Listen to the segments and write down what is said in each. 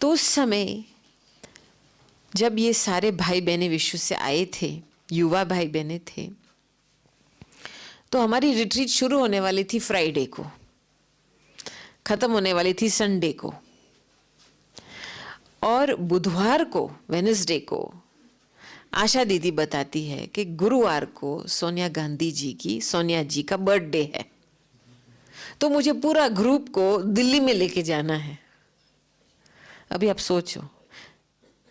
तो उस समय जब ये सारे भाई बहनें विश्व से आए थे, युवा भाई बहनें थे, तो हमारी रिट्रीट शुरू होने वाली थी फ्राइडे को, खत्म होने वाली थी संडे को, और बुधवार को, वेडनेसडे को आशा दीदी बताती है कि गुरुवार को सोनिया गांधी जी की, सोनिया जी का बर्थडे है, तो मुझे पूरा ग्रुप को दिल्ली में लेके जाना है। अभी आप सोचो,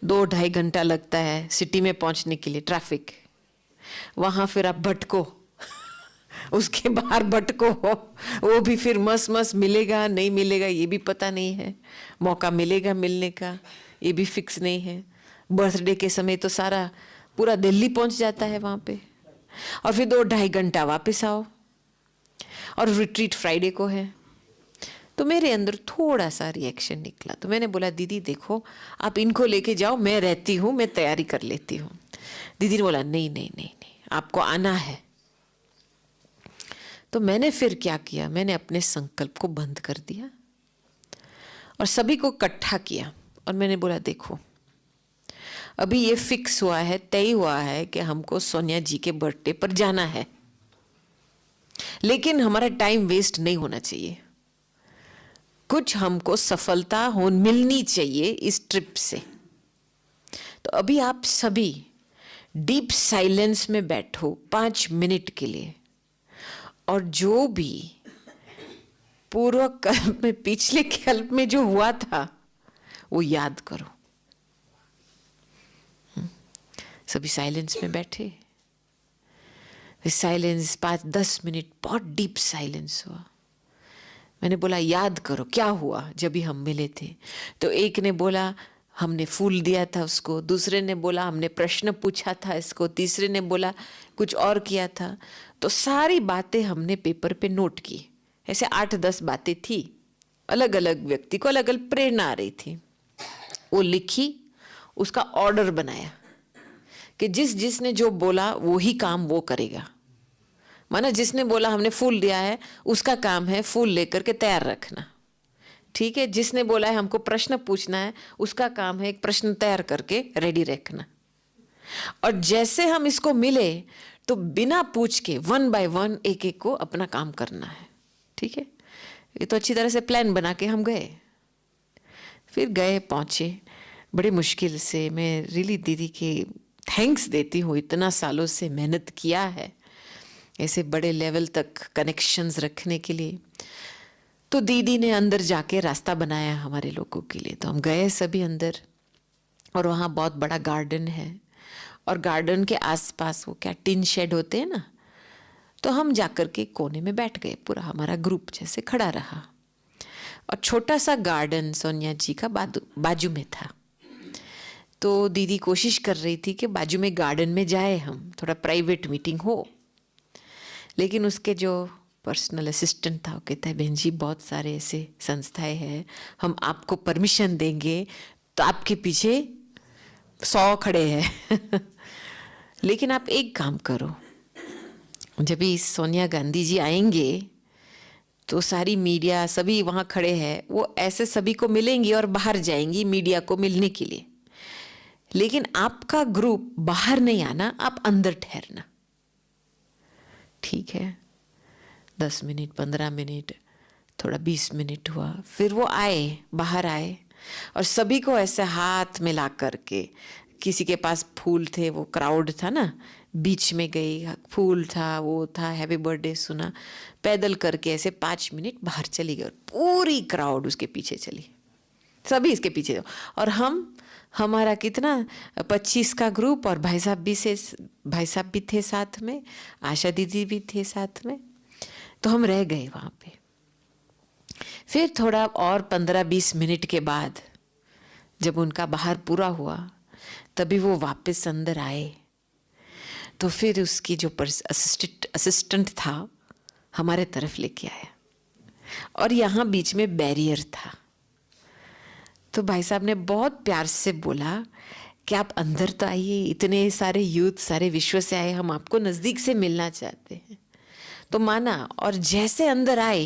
2-2.5 घंटा लगता है सिटी में पहुंचने के लिए, ट्रैफिक, वहां फिर आप भटको उसके बाहर भटको, वो भी फिर मस्त मिलेगा नहीं मिलेगा ये भी पता नहीं है, मौका मिलेगा मिलने का ये भी फिक्स नहीं है। बर्थडे के समय तो सारा पूरा दिल्ली पहुंच जाता है वहां पे, और फिर 2-2.5 घंटा वापस आओ, और रिट्रीट फ्राइडे को है। तो मेरे अंदर थोड़ा सा रिएक्शन निकला, तो मैंने बोला दीदी देखो आप इनको लेके जाओ, मैं रहती हूँ, मैं तैयारी कर लेती हूँ। दीदी ने बोला नहीं नहीं नहीं नहीं, आपको आना है। तो मैंने फिर क्या किया, मैंने अपने संकल्प को बंद कर दिया और सभी को इकट्ठा किया, और मैंने बोला देखो अभी ये फिक्स हुआ है, तय हुआ है कि हमको सोनिया जी के बर्थडे पर जाना है, लेकिन हमारा टाइम वेस्ट नहीं होना चाहिए, कुछ हमको सफलता मिलनी चाहिए इस ट्रिप से। तो अभी आप सभी डीप साइलेंस में बैठो 5 मिनट के लिए, और जो भी पूर्व कल्प में, पिछले कल्प में जो हुआ था वो याद करो। सभी साइलेंस में बैठे, साइलेंस 5-10 मिनट, बहुत डीप साइलेंस हुआ। मैंने बोला याद करो क्या हुआ जब भी हम मिले थे। तो एक ने बोला हमने फूल दिया था उसको, दूसरे ने बोला हमने प्रश्न पूछा था इसको, तीसरे ने बोला कुछ और किया था। तो सारी बातें हमने पेपर पे नोट की, ऐसे 8-10 बातें थी, अलग अलग व्यक्ति को अलग अलग प्रेरणा आ रही थी, वो लिखी, उसका ऑर्डर बनाया कि जिसने जो बोला वो ही काम वो करेगा। माना जिसने बोला हमने फूल दिया है, उसका काम है फूल लेकर के तैयार रखना, ठीक है। जिसने बोला है हमको प्रश्न पूछना है, उसका काम है एक प्रश्न तैयार करके रेडी रखना। और जैसे हम इसको मिले तो बिना पूछ के 1 by 1 एक एक को अपना काम करना है, ठीक है। ये तो अच्छी तरह से प्लान बना के हम गए, फिर गए पहुंचे बड़े मुश्किल से। मैं रियली दीदी के थैंक्स देती हूँ, इतना सालों से मेहनत किया है ऐसे बड़े लेवल तक कनेक्शंस रखने के लिए। तो दीदी ने अंदर जाके रास्ता बनाया हमारे लोगों के लिए, तो हम गए सभी अंदर, और वहाँ बहुत बड़ा गार्डन है, और गार्डन के आसपास वो क्या टिन शेड होते हैं ना, तो हम जाकर के कोने में बैठ गए, पूरा हमारा ग्रुप जैसे खड़ा रहा। और छोटा सा गार्डन सोनिया जी का बाजू में था। तो दीदी कोशिश कर रही थी कि बाजू में गार्डन में जाए हम, थोड़ा प्राइवेट मीटिंग हो, लेकिन उसके जो पर्सनल असिस्टेंट था वो कहता है बहन जी बहुत सारे ऐसे संस्थाएं हैं, हम आपको परमिशन देंगे तो आपके पीछे 100 खड़े हैं लेकिन आप एक काम करो, जब भी सोनिया गांधी जी आएंगे तो सारी मीडिया सभी वहाँ खड़े हैं, वो ऐसे सभी को मिलेंगी और बाहर जाएंगी मीडिया को मिलने के लिए, लेकिन आपका ग्रुप बाहर नहीं आना, आप अंदर ठहरना, ठीक है। 10 मिनट, 15 मिनट, थोड़ा 20 मिनट हुआ, फिर वो आए, बाहर आए, और सभी को ऐसे हाथ मिला करके, किसी के पास फूल थे, वो क्राउड था ना, बीच में गई, फूल था, वो था, हैप्पी बर्थडे सुना, पैदल करके ऐसे 5 मिनट बाहर चली गई, पूरी क्राउड उसके पीछे चली, सभी इसके पीछे। और हमारा कितना 25 का ग्रुप, और भाई साहब भी थे साथ में, आशा दीदी भी थे साथ में, तो हम रह गए वहाँ पे। फिर थोड़ा और 15-20 मिनट के बाद जब उनका बाहर पूरा हुआ, तभी वो वापस अंदर आए। तो फिर उसकी जो असिस्टेंट था हमारे तरफ लेके आया, और यहाँ बीच में बैरियर था। तो भाई साहब ने बहुत प्यार से बोला कि आप अंदर तो आइए, इतने सारे यूथ सारे विश्व से आए, हम आपको नज़दीक से मिलना चाहते हैं। तो माना, और जैसे अंदर आए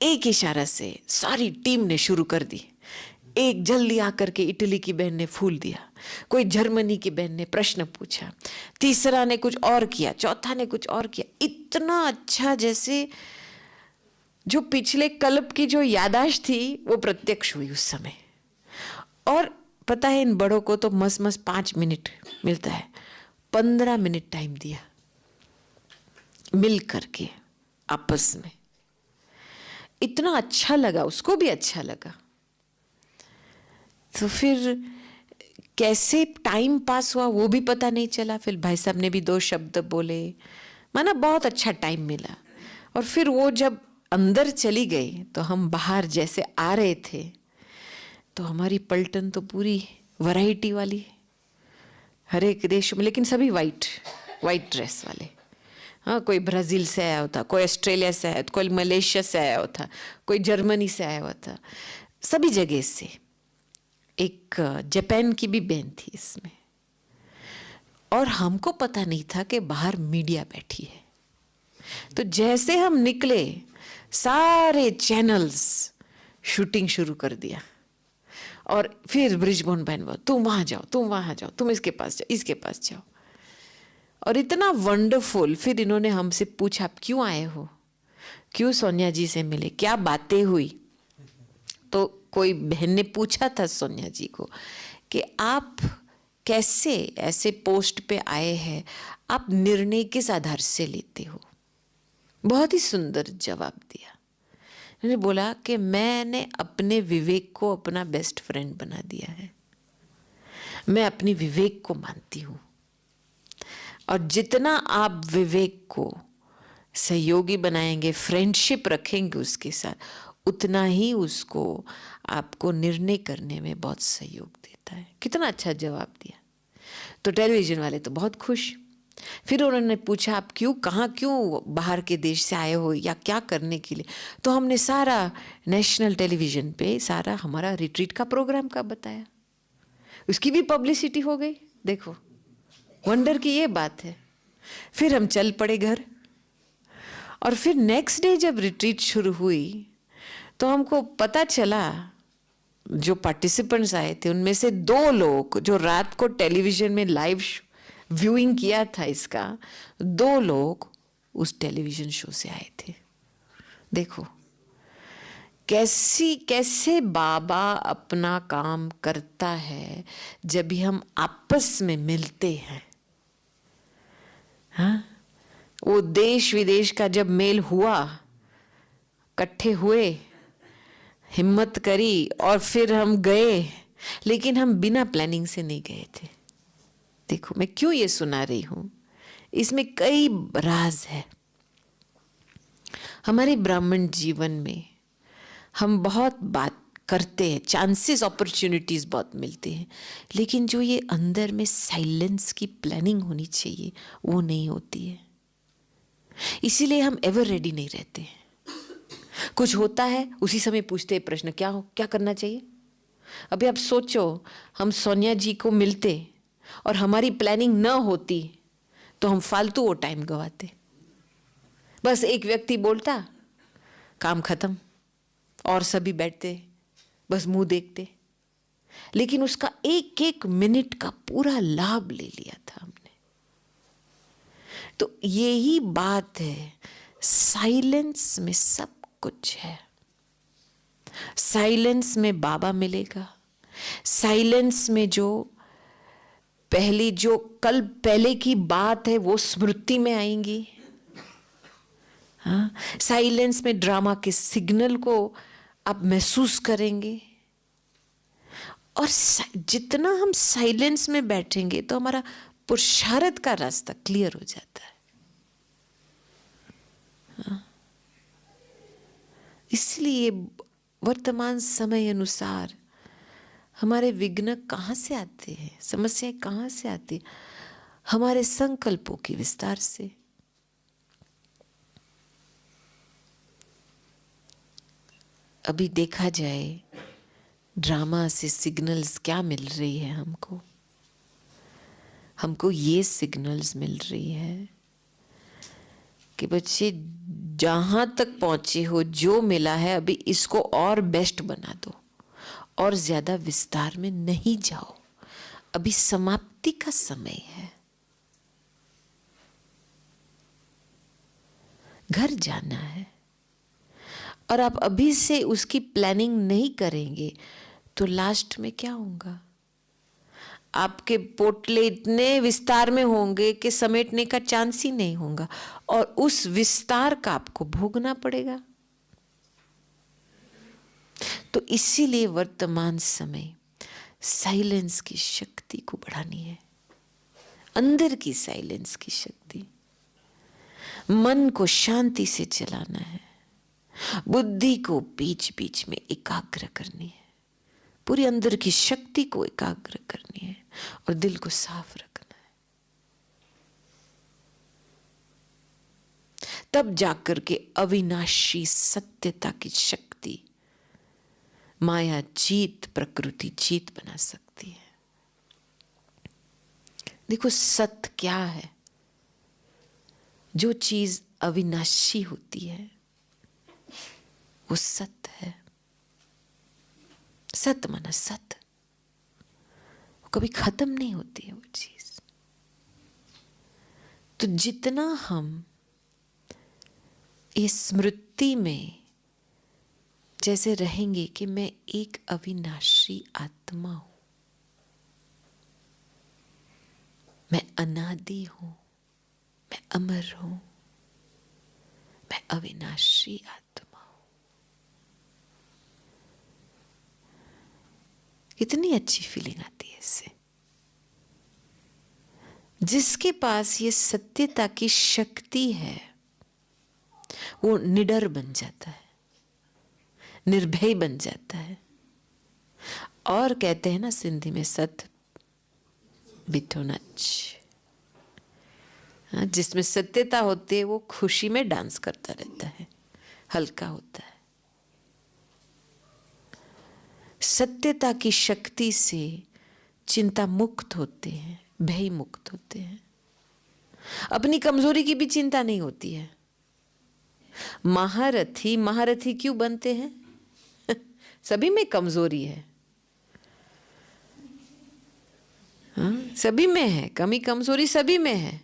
एक इशारा से सारी टीम ने शुरू कर दी एक जल्दी आकर के इटली की बहन ने फूल दिया, कोई जर्मनी की बहन ने प्रश्न पूछा, तीसरा ने कुछ और किया, चौथा ने कुछ और किया। इतना अच्छा, जैसे जो पिछले कल्प की जो यादाश्त थी वो प्रत्यक्ष हुई उस समय। और पता है इन बड़ों को तो मस 5 मिनट मिलता है, 15 मिनट टाइम दिया मिल करके आपस में। इतना अच्छा लगा, उसको भी अच्छा लगा। तो फिर कैसे टाइम पास हुआ वो भी पता नहीं चला। फिर भाई साहब ने भी 2 शब्द बोले, माना बहुत अच्छा टाइम मिला। और फिर वो जब अंदर चली गई तो हम बाहर जैसे आ रहे थे तो हमारी पलटन तो पूरी वैरायटी वाली, हर एक देश में, लेकिन सभी वाइट ड्रेस वाले। हाँ, कोई ब्राज़ील से आया होता, कोई ऑस्ट्रेलिया से आया, कोई मलेशिया से आया होता, कोई जर्मनी से आया हुआ था, सभी जगह से। एक जापान की भी बहन थी इसमें। और हमको पता नहीं था कि बाहर मीडिया बैठी है। तो जैसे हम निकले सारे चैनल्स शूटिंग शुरू कर दिया। और फिर ब्रिजबोन बहन बोल, तुम वहाँ जाओ, तुम वहाँ जाओ, तुम इसके पास जाओ, इसके पास जाओ। और इतना वंडरफुल। फिर इन्होंने हमसे पूछा, आप क्यों आए हो, क्यों सोनिया जी से मिले, क्या बातें हुई। तो कोई बहन ने पूछा था सोनिया जी को कि आप कैसे ऐसे पोस्ट पे आए हैं, आप निर्णय किस आधार से लेते हो। बहुत ही सुंदर जवाब दिया। उन्होंने बोला कि मैंने अपने विवेक को अपना बेस्ट फ्रेंड बना दिया है, मैं अपनी विवेक को मानती हूँ। और जितना आप विवेक को सहयोगी बनाएंगे, फ्रेंडशिप रखेंगे उसके साथ, उतना ही उसको आपको निर्णय करने में बहुत सहयोग देता है। कितना अच्छा जवाब दिया। तो टेलीविजन वाले तो बहुत खुश। फिर उन्होंने पूछा, आप क्यों बाहर के देश से आए हो या क्या करने के लिए। तो हमने सारा नेशनल टेलीविजन पे सारा हमारा रिट्रीट का प्रोग्राम का बताया, उसकी भी पब्लिसिटी हो गई। देखो वंडर की ये बात है। फिर हम चल पड़े घर। और फिर नेक्स्ट डे जब रिट्रीट शुरू हुई तो हमको पता चला, जो पार्टिसिपेंट्स आए थे उनमें से 2 लोग जो रात को टेलीविजन में लाइव व्यूइंग किया था इसका, 2 लोग उस टेलीविजन शो से आए थे। देखो कैसे बाबा अपना काम करता है जब भी हम आपस में मिलते हैं। हाँ, वो देश विदेश का जब मेल हुआ, इकट्ठे हुए, हिम्मत करी और फिर हम गए। लेकिन हम बिना प्लानिंग से नहीं गए थे। देखो मैं क्यों ये सुना रही हूं, इसमें कई राज है। हमारे ब्राह्मण जीवन में हम बहुत बात करते हैं, चांसेस अपॉर्चुनिटीज बहुत मिलते हैं, लेकिन जो ये अंदर में साइलेंस की प्लानिंग होनी चाहिए वो नहीं होती है। इसीलिए हम एवर रेडी नहीं रहते हैं। कुछ होता है उसी समय पूछते हैं प्रश्न, क्या करना चाहिए। अभी आप सोचो, हम सोनिया जी को मिलते और हमारी प्लानिंग न होती तो हम फालतू वो टाइम गवाते। बस एक व्यक्ति बोलता, काम खत्म, और सभी बैठते बस मुंह देखते। लेकिन उसका एक एक मिनट का पूरा लाभ ले लिया था हमने। तो यही बात है, साइलेंस में सब कुछ है। साइलेंस में बाबा मिलेगा। साइलेंस में जो कल पहले की बात है वो स्मृति में आएंगी। हाँ, साइलेंस में ड्रामा के सिग्नल को आप महसूस करेंगे। और जितना हम साइलेंस में बैठेंगे तो हमारा पुरुषार्थ का रास्ता क्लियर हो जाता है। हाँ? इसलिए वर्तमान समय अनुसार हमारे विघ्न कहाँ से आते हैं, समस्याएं कहाँ से आती हैं? हमारे संकल्पों के विस्तार से। अभी देखा जाए ड्रामा से सिग्नल्स क्या मिल रही है हमको ये सिग्नल्स मिल रही है कि बच्चे जहाँ तक पहुँचे हो, जो मिला है अभी इसको और बेस्ट बना दो, और ज्यादा विस्तार में नहीं जाओ, अभी समाप्ति का समय है। घर जाना है और आप अभी से उसकी प्लानिंग नहीं करेंगे तो लास्ट में क्या होगा? आपके पोटले इतने विस्तार में होंगे कि समेटने का चांस ही नहीं होगा और उस विस्तार का आपको भोगना पड़ेगा। तो इसीलिए वर्तमान समय साइलेंस की शक्ति को बढ़ानी है, अंदर की साइलेंस की शक्ति, मन को शांति से चलाना है, बुद्धि को बीच बीच में एकाग्र करनी है, पूरी अंदर की शक्ति को एकाग्र करनी है और दिल को साफ रखना है। तब जाकर के अविनाशी सत्यता की शक्ति माया जीत, प्रकृति जीत बना सकती है। देखो सत्य क्या है? जो चीज अविनाशी होती है वो सत्य है। सत्य माना सत्य, वो कभी खत्म नहीं होती है वो चीज। तो जितना हम इस स्मृति में जैसे रहेंगे कि मैं एक अविनाशी आत्मा हूं, मैं अनादि हूं, मैं अमर हूं, मैं अविनाशी आत्मा हूं, कितनी अच्छी फीलिंग आती है इससे। जिसके पास ये सत्यता की शक्ति है वो निडर बन जाता है, निर्भय बन जाता है। और कहते हैं ना सिंधी में, सत बिठो नच। जिसमें सत्यता होती है वो खुशी में डांस करता रहता है, हल्का होता है। सत्यता की शक्ति से चिंता मुक्त होते हैं, भय मुक्त होते हैं, अपनी कमजोरी की भी चिंता नहीं होती है। महारथी महारथी क्यों बनते हैं? सभी में कमजोरी है, हाँ सभी में है, कमी कमजोरी सभी में है,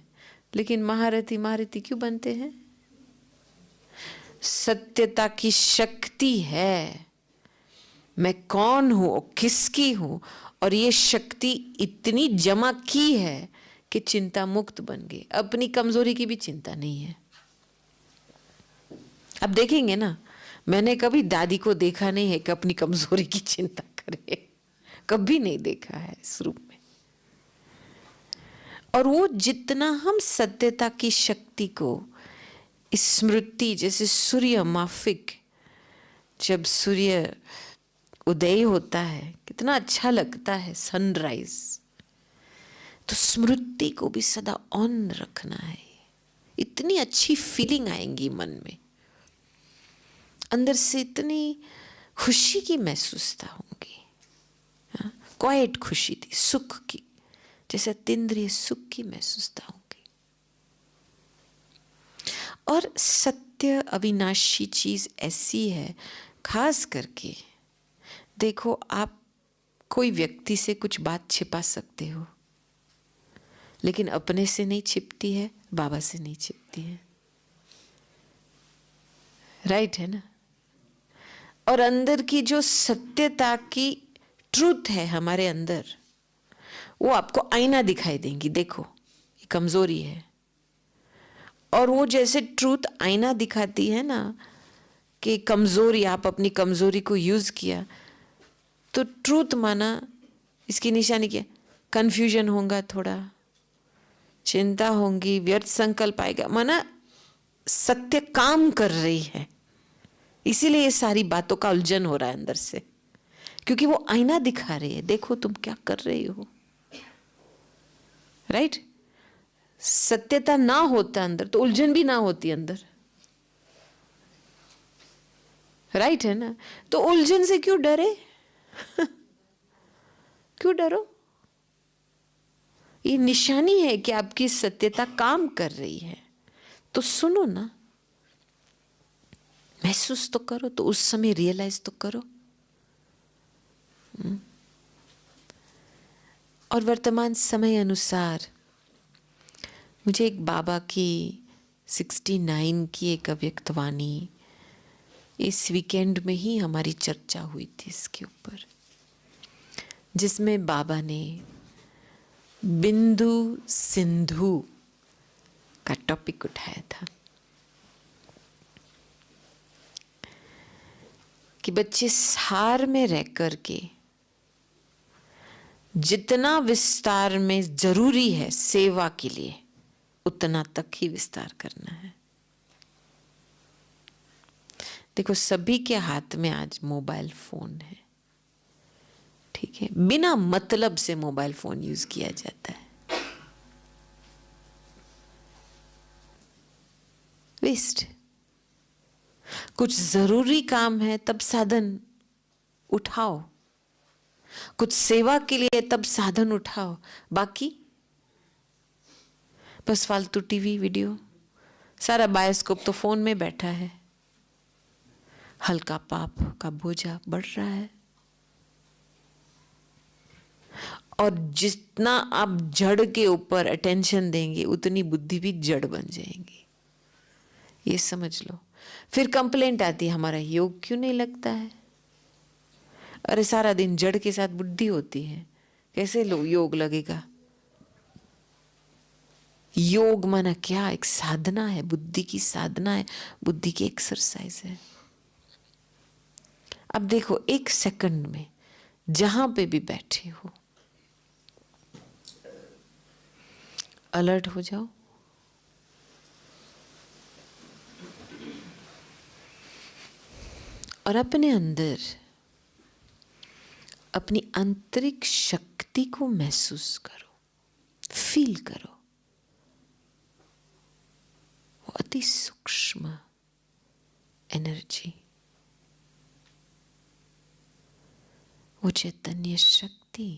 लेकिन महारथी महारथी क्यों बनते हैं? सत्यता की शक्ति है, मैं कौन हूं और किसकी हूं, और ये शक्ति इतनी जमा की है कि चिंता मुक्त बन गए, अपनी कमजोरी की भी चिंता नहीं है। अब देखेंगे ना, मैंने कभी दादी को देखा नहीं है कि अपनी कमजोरी की चिंता करे, कभी नहीं देखा है इस रूप में। और वो जितना हम सत्यता की शक्ति को, स्मृति, जैसे सूर्य माफिक, जब सूर्य उदय होता है कितना अच्छा लगता है, सनराइज, तो स्मृति को भी सदा ऑन रखना है। इतनी अच्छी फीलिंग आएंगी मन में, अंदर से इतनी खुशी की महसूसता होंगी, क्वाइट खुशी थी, सुख की, जैसे अतीन्द्रिय सुख की महसूसता होगी। और सत्य अविनाशी चीज ऐसी है, खास करके देखो, आप कोई व्यक्ति से कुछ बात छिपा सकते हो, लेकिन अपने से नहीं छिपती है, बाबा से नहीं छिपती है, राइट है ना? और अंदर की जो सत्यता की ट्रूथ है हमारे अंदर, वो आपको आईना दिखाई देंगी, देखो ये कमजोरी है। और वो जैसे ट्रूथ आईना दिखाती है ना कि कमजोरी, आप अपनी कमजोरी को यूज किया, तो ट्रूथ माना इसकी निशानी क्या? कंफ्यूजन होगा, थोड़ा चिंता होंगी, व्यर्थ संकल्प आएगा, माना सत्य काम कर रही है। इसीलिए ये सारी बातों का उलझन हो रहा है अंदर से, क्योंकि वो आईना दिखा रही है, देखो तुम क्या कर रही हो, राइट? सत्यता ना होता अंदर तो उलझन भी ना होती अंदर, राइट है ना? तो उलझन से क्यों डरे? क्यों डरो? ये निशानी है कि आपकी सत्यता काम कर रही है, तो सुनो ना, महसूस तो करो, तो उस समय रियलाइज तो करो। और वर्तमान समय अनुसार मुझे एक बाबा की 69 की एक अव्यक्तवाणी इस वीकेंड में ही हमारी चर्चा हुई थी इसके ऊपर, जिसमें बाबा ने बिंदु सिंधु का टॉपिक उठाया था कि बच्चे सार में रह कर के जितना विस्तार में जरूरी है सेवा के लिए उतना तक ही विस्तार करना है। देखो, सभी के हाथ में आज मोबाइल फोन है, ठीक है, बिना मतलब से मोबाइल फोन यूज किया जाता है, वेस्ट। कुछ जरूरी काम है तब साधन उठाओ, कुछ सेवा के लिए तब साधन उठाओ, बाकी बस फालतू टीवी वीडियो, सारा बायोस्कोप तो फोन में बैठा है। हल्का पाप का बोझा बढ़ रहा है, और जितना आप जड़ के ऊपर अटेंशन देंगे उतनी बुद्धि भी जड़ बन जाएंगी, ये समझ लो। फिर कंप्लेंट आती है, हमारा योग क्यों नहीं लगता है। अरे सारा दिन जड़ के साथ बुद्धि होती है, कैसे योग लगेगा। योग माना क्या, एक साधना है, बुद्धि की साधना है, बुद्धि की एक्सरसाइज है। अब देखो, एक सेकंड में जहां पे भी बैठे हो अलर्ट हो जाओ, और अपने अंदर अपनी आंतरिक शक्ति को महसूस करो, फील करो। वो अति सूक्ष्म एनर्जी, वो चैतन्य शक्ति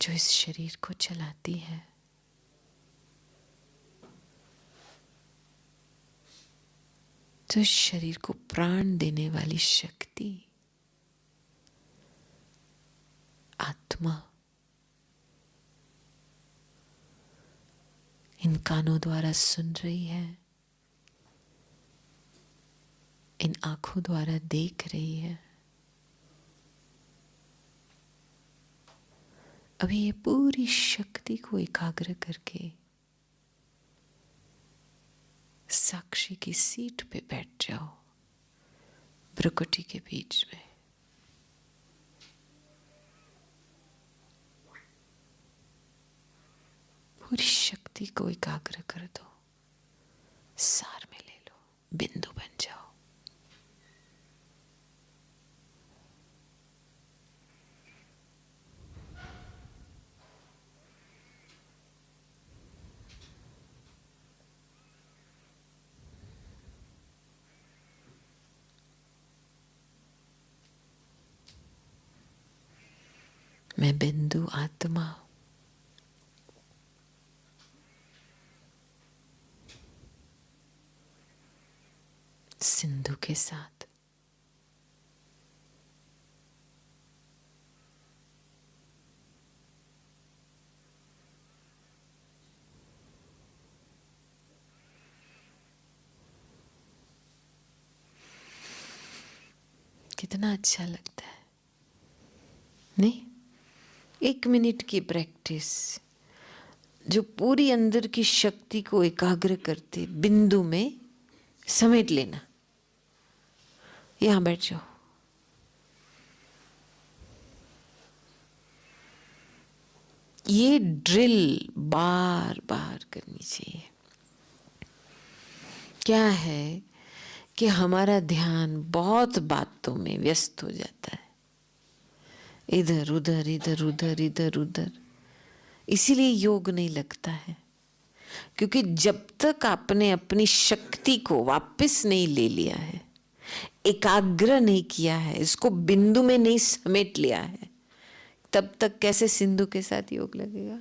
जो इस शरीर को चलाती है, जो इस शरीर को प्राण देने वाली शक्ति, आत्मा, इन कानों द्वारा सुन रही है, इन आंखों द्वारा देख रही है। अभी ये पूरी शक्ति को एकाग्र करके साक्षी की सीट पे बैठ जाओ, भ्रुकुटी के बीच में। पूरी शक्ति को एकाग्र कर दो, सार में ले लो, बिंदु बन जाओ। मैं बिंदु आत्मा सिंधु के साथ कितना अच्छा लगता है, नहीं? 1 मिनट की प्रैक्टिस जो पूरी अंदर की शक्ति को एकाग्र करते बिंदु में समेट लेना। यहां बैठ जाओ, ये ड्रिल बार बार करनी चाहिए। क्या है कि हमारा ध्यान बहुत बातों में व्यस्त हो जाता है, इधर उधर इधर उधर इधर उधर, इसीलिए योग नहीं लगता है। क्योंकि जब तक आपने अपनी शक्ति को वापस नहीं ले लिया है, एकाग्र नहीं किया है, इसको बिंदु में नहीं समेट लिया है, तब तक कैसे सिंधु के साथ योग लगेगा।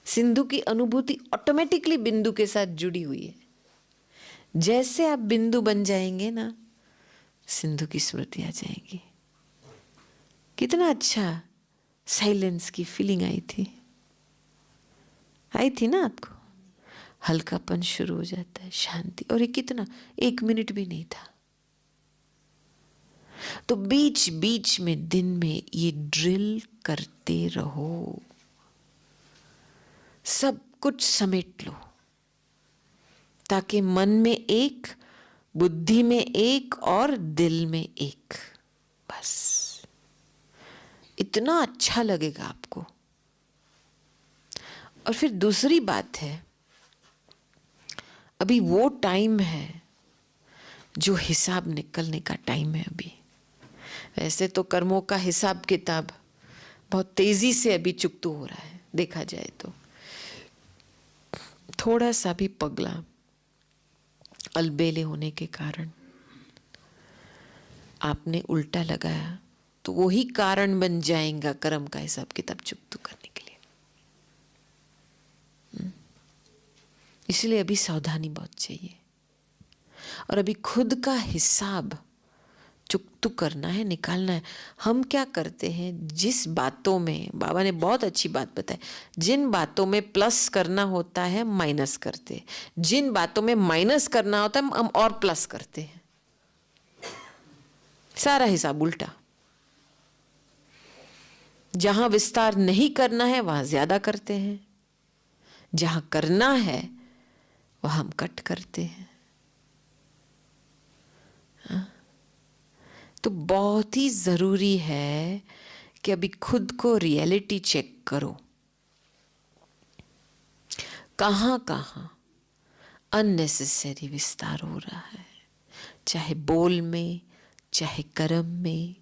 सिंधु की अनुभूति ऑटोमेटिकली बिंदु के साथ जुड़ी हुई है। जैसे आप बिंदु बन जाएंगे ना, सिंधु की स्मृति आ जाएगी। कितना अच्छा साइलेंस की फीलिंग आई थी ना आपको? हल्कापन शुरू हो जाता है, शांति। और ये कितना, 1 मिनट भी नहीं था। तो बीच बीच में दिन में ये ड्रिल करते रहो, सब कुछ समेट लो, ताकि मन में एक, बुद्धि में एक और दिल में एक। बस इतना अच्छा लगेगा आपको। और फिर दूसरी बात है, अभी वो टाइम है जो हिसाब निकलने का टाइम है अभी। वैसे तो कर्मों का हिसाब किताब बहुत तेजी से अभी चुकतू हो रहा है, देखा जाए तो। थोड़ा सा भी पगला अलबेले होने के कारण आपने उल्टा लगाया तो वही कारण बन जाएगा कर्म का हिसाब किताब चुकतू करने के लिए। इसलिए अभी सावधानी बहुत चाहिए। और अभी खुद का हिसाब चुकतू करना है, निकालना है। हम क्या करते हैं, जिस बातों में, बाबा ने बहुत अच्छी बात बताई, जिन बातों में प्लस करना होता है माइनस करते हैं, जिन बातों में माइनस करना होता है हम और प्लस करते हैं। सारा हिसाब उल्टा। जहां विस्तार नहीं करना है वहां ज्यादा करते हैं, जहां करना है वह हम कट करते हैं। तो बहुत ही जरूरी है कि अभी खुद को रियलिटी चेक करो, कहां कहां अननेसेसरी विस्तार हो रहा है, चाहे बोल में, चाहे कर्म में।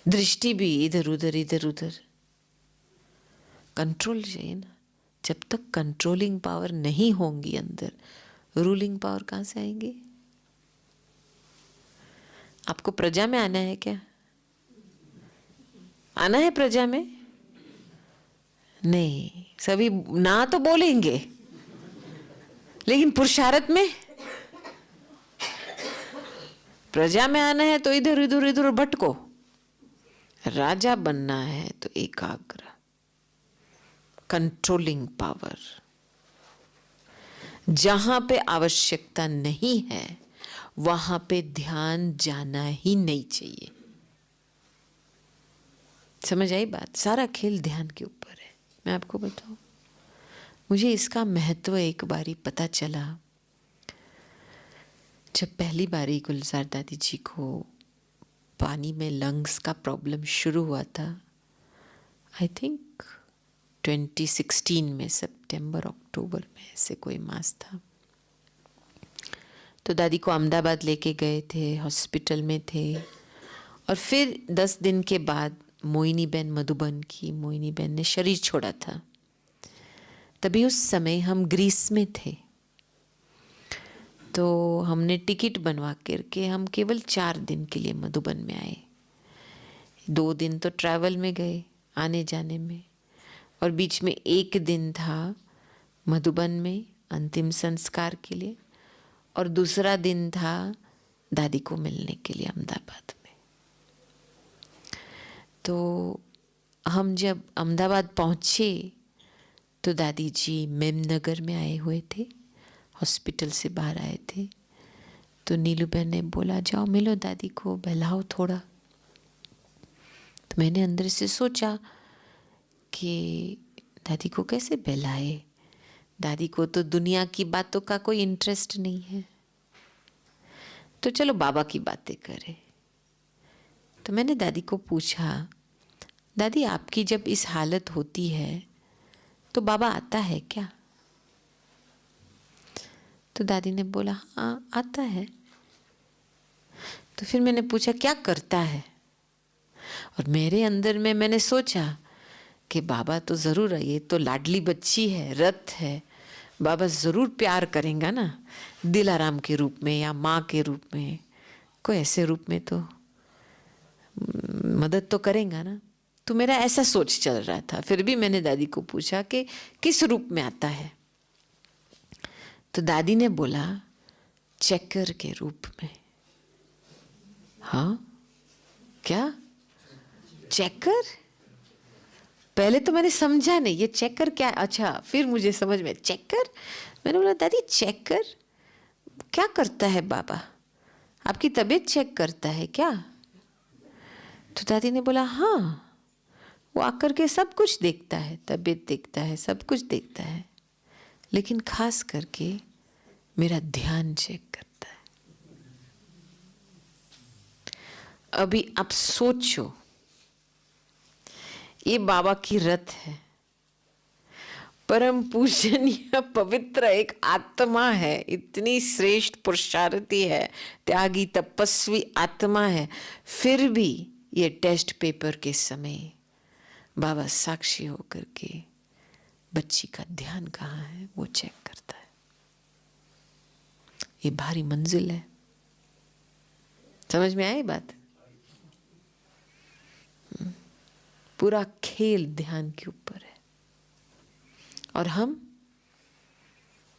दृष्टि भी इधर उधर। कंट्रोल चाहिए ना। जब तक कंट्रोलिंग पावर नहीं होंगी अंदर, रूलिंग पावर कहां से आएंगी? आपको प्रजा में आना है क्या? आना है प्रजा में? नहीं, सभी ना तो बोलेंगे, लेकिन पुरुषार्थ में प्रजा में आना है तो इधर भटको। राजा बनना है तो एकाग्र, कंट्रोलिंग पावर। जहां पे आवश्यकता नहीं है वहां पे ध्यान जाना ही नहीं चाहिए। समझ आई बात? सारा खेल ध्यान के ऊपर है। मैं आपको बताऊं, मुझे इसका महत्व एक बारी पता चला जब पहली बारी गुलजार दादी जी को पानी में लंग्स का प्रॉब्लम शुरू हुआ था। आई थिंक 2016 में, सितंबर अक्टूबर में ऐसे कोई मास था। तो दादी को अहमदाबाद लेके गए थे, हॉस्पिटल में थे। और फिर 10 दिन के बाद मोइनी बहन, मधुबन की मोइनी बहन ने शरीर छोड़ा था। तभी उस समय हम ग्रीस में थे, तो हमने टिकट बनवा करके हम केवल 4 दिन के लिए मधुबन में आए। 2 दिन तो ट्रैवल में गए आने जाने में, और बीच में 1 दिन था मधुबन में अंतिम संस्कार के लिए, और दूसरा दिन था दादी को मिलने के लिए अहमदाबाद में। तो हम जब अहमदाबाद पहुँचे तो दादी जी मेमनगर में आए हुए थे, हॉस्पिटल से बाहर आए थे। तो नीलू बहन ने बोला, जाओ मिलो दादी को, बहलाओ थोड़ा। तो मैंने अंदर से सोचा कि दादी को कैसे बहलाए, दादी को तो दुनिया की बातों का कोई इंटरेस्ट नहीं है, तो चलो बाबा की बातें करें। तो मैंने दादी को पूछा, दादी आपकी जब इस हालत होती है तो बाबा आता है क्या? तो दादी ने बोला, हाँ आता है। तो फिर मैंने पूछा, क्या करता है? और मेरे अंदर में मैंने सोचा कि बाबा तो ज़रूर है, ये तो लाडली बच्ची है, रत है, बाबा ज़रूर प्यार करेंगे ना, दिलाराम के रूप में या माँ के रूप में, कोई ऐसे रूप में तो मदद तो करेंगे ना। तो मेरा ऐसा सोच चल रहा था। फिर भी मैंने दादी को पूछा कि किस रूप में आता है? तो दादी ने बोला, चेकर के रूप में। हाँ, क्या चेकर? पहले तो मैंने समझा नहीं ये चेकर क्या। अच्छा, फिर मुझे समझ में चेकर। मैंने बोला दादी चेकर क्या करता है बाबा? आपकी तबीयत चेक करता है क्या? तो दादी ने बोला हाँ, वो आकर के सब कुछ देखता है, तबीयत देखता है, सब कुछ देखता है, लेकिन खास करके मेरा ध्यान चेक करता है। अभी आप सोचो, ये बाबा की रथ है, परम पूजनीय पवित्र एक आत्मा है, इतनी श्रेष्ठ पुरुषार्थी है, त्यागी तपस्वी आत्मा है, फिर भी ये टेस्ट पेपर के समय बाबा साक्षी होकर के बच्ची का ध्यान कहाँ है वो चेक करता है। ये भारी मंजिल है। समझ में आई बात? पूरा खेल ध्यान के ऊपर है और हम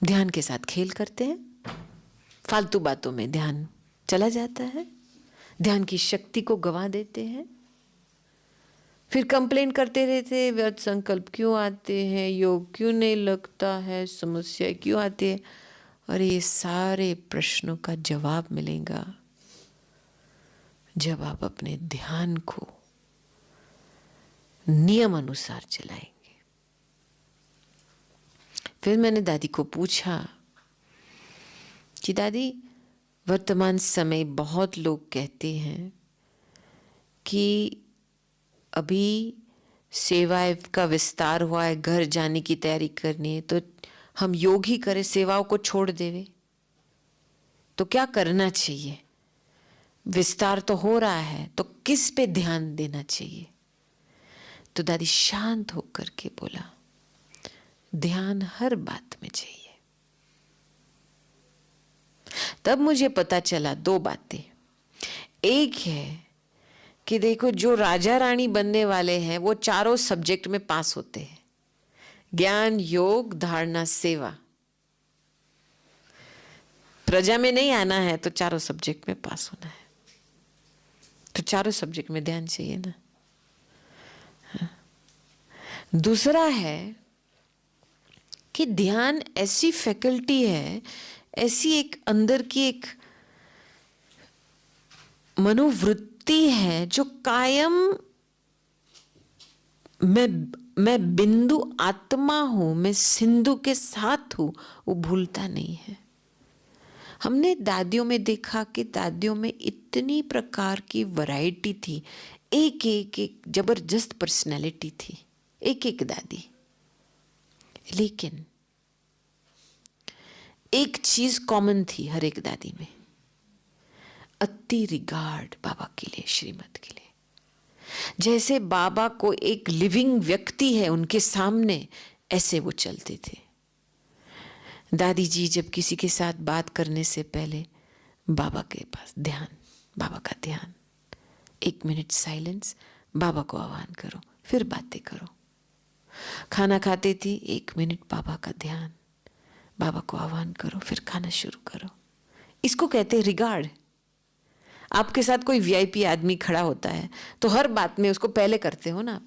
ध्यान के साथ खेल करते हैं, फालतू बातों में ध्यान चला जाता है, ध्यान की शक्ति को गंवा देते हैं, फिर कंप्लेन करते रहते, व्यर्थ संकल्प क्यों आते हैं, योग क्यों नहीं लगता है, समस्या क्यों आती है। और ये सारे प्रश्नों का जवाब मिलेगा जब आप अपने ध्यान को नियम अनुसार चलाएंगे। फिर मैंने दादी को पूछा कि दादी, वर्तमान समय बहुत लोग कहते हैं कि अभी सेवा का विस्तार हुआ है, घर जाने की तैयारी करनी है, तो हम योग ही करें, सेवाओं को छोड़ देवे, तो क्या करना चाहिए? विस्तार तो हो रहा है, तो किस पे ध्यान देना चाहिए? तो दादी शांत होकर के बोला, ध्यान हर बात में चाहिए। तब मुझे पता चला दो बातें। एक है कि देखो, जो राजा रानी बनने वाले हैं वो चारों सब्जेक्ट में पास होते हैं, ज्ञान, योग, धारणा, सेवा। प्रजा में नहीं आना है तो चारों सब्जेक्ट में पास होना है, तो चारों सब्जेक्ट में ध्यान चाहिए ना। दूसरा है कि ध्यान ऐसी फैकल्टी है, ऐसी एक अंदर की एक मनोवृत्ति है जो कायम मैं बिंदु आत्मा हूं, मैं सिंधु के साथ हूं, वो भूलता नहीं है। हमने दादियों में देखा कि दादियों में इतनी प्रकार की वैरायटी थी, एक एक एक जबरदस्त पर्सनैलिटी थी, एक एक दादी। लेकिन एक चीज कॉमन थी हर एक दादी में, अति रिगार्ड बाबा के लिए, श्रीमत के लिए। जैसे बाबा को एक लिविंग व्यक्ति है उनके सामने, ऐसे वो चलते थे। दादी जी जब किसी के साथ बात करने से पहले बाबा के पास ध्यान, बाबा का ध्यान, 1 मिनट साइलेंस, बाबा को आह्वान करो, फिर बातें करो। खाना खाते थी, 1 मिनट बाबा का ध्यान, बाबा को आह्वान करो, फिर खाना शुरू करो। इसको कहते हैं रिगार्ड। आपके साथ कोई वीआईपी आदमी खड़ा होता है तो हर बात में उसको पहले करते हो ना आप,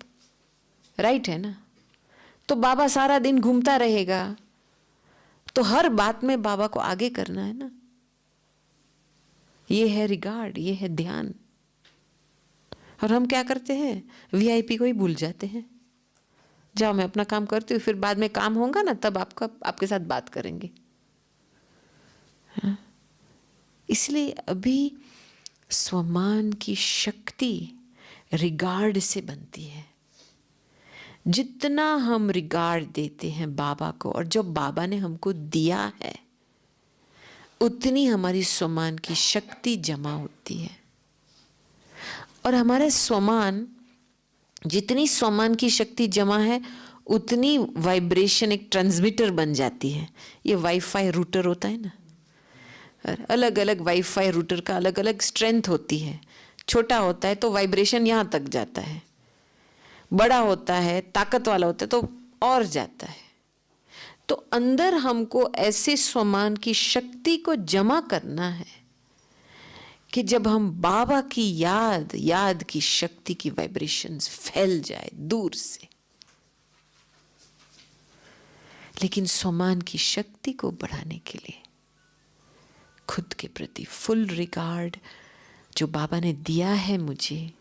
राइट है ना? तो बाबा सारा दिन घूमता रहेगा तो हर बात में बाबा को आगे करना है ना। ये है रिगार्ड, ये है ध्यान। और हम क्या करते हैं, वीआईपी को ही भूल जाते हैं। जाओ मैं अपना काम करती हूँ, फिर बाद में काम होगा ना तब आपके साथ बात करेंगे। हाँ? इसलिए अभी स्वमान की शक्ति रिगार्ड से बनती है। जितना हम रिगार्ड देते हैं बाबा को, और जो बाबा ने हमको दिया है, उतनी हमारी स्वमान की शक्ति जमा होती है। और हमारे स्वमान, जितनी स्वमान की शक्ति जमा है, उतनी वाइब्रेशन एक ट्रांसमीटर बन जाती है। ये वाईफाई रूटर होता है ना, अलग अलग वाईफाई रूटर का अलग अलग स्ट्रेंथ होती है। छोटा होता है तो वाइब्रेशन यहाँ तक जाता है, बड़ा होता है, ताकत वाला होता है तो और जाता है। तो अंदर हमको ऐसे स्वमान की शक्ति को जमा करना है कि जब हम बाबा की याद की शक्ति की वाइब्रेशंस फैल जाए दूर से। लेकिन स्वमान की शक्ति को बढ़ाने के लिए खुद के प्रति फुल रिगार्ड जो बाबा ने दिया है मुझे,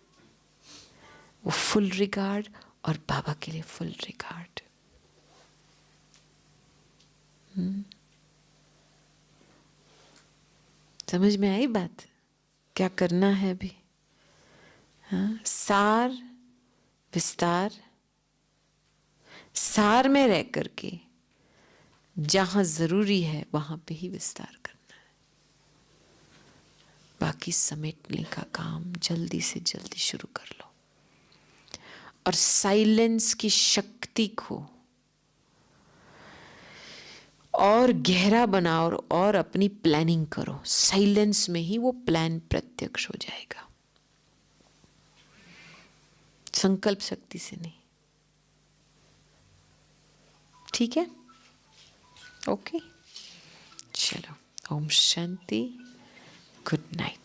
वो फुल रिगार्ड, और बाबा के लिए फुल रिगार्ड। समझ में आई बात? क्या करना है अभी? हाँ, सार विस्तार, सार में रह करके जहां जरूरी है वहां पे ही विस्तार करना है। बाकी समेटने का काम जल्दी से जल्दी शुरू कर लो, और साइलेंस की शक्ति को और गहरा बनाओ और अपनी प्लानिंग करो। साइलेंस में ही वो प्लान प्रत्यक्ष हो जाएगा, संकल्प शक्ति से नहीं। ठीक है? ओके, चलो, ओम शांति, गुड नाइट।